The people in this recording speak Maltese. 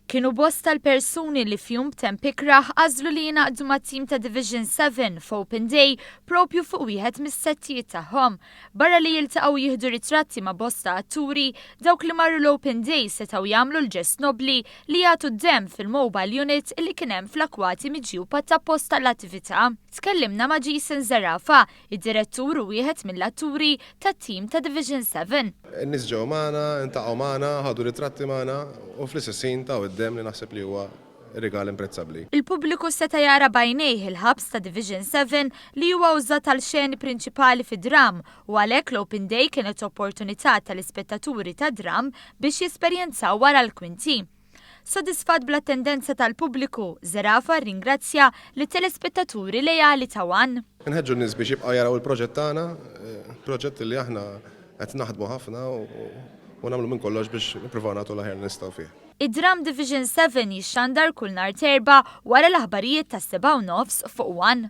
Kienu bosta l-persuni li fjum b'temp ikraħ għażlu li jingħaqdu mat-tim ta' Division 7 f'Open Day propju fuq wieħed mis-settijiet tagħhom. Barra li jiltaqgħu jieħdu ritratti ma' bosta atturi, dawk li marru l-Open Day setgħu jagħmlu l-ġest nobli li jagħtu d-demm fil-mobile unit li kien hemm fl-akwati miġjuba ta' posta l-attività. Tkellimna ma' Jason Zarafa, id-direttur u wieħed mill-atturi tat-tim ta' Division 7. Nis ġew magħna, intaqgħu magħna, ħadu ritratti magħna u fl-istessin taw id-demm li naħseb li huwa rigal imprezzabbli. Il-pubbliku seta' jara bajnejh il-ħabs ta' Division 7 li huwa użat għal xeni prinċipali fid-dram u għalhekk l-Open Day kienet opportunità tal-ispettaturi ta' dram biex jesperjenzaw wara l-kwinti. Sodisfat bl-attendenza tal-pubbliku, Zarafa ringrazzja li telespettaturi lejali ta' One. Nħeġġu n-nies biex jibqgħu jaraw il-proġett tagħna, proġett li aħna qed naħdmu ħafna u nagħmlu minn kollox biex nippruvaw nagħtu l-aħjar nistgħu fih. Id-Dram Division 7 jixxandar kull nhar terba' wara l-aħbarijiet tas-7:09 fuq One.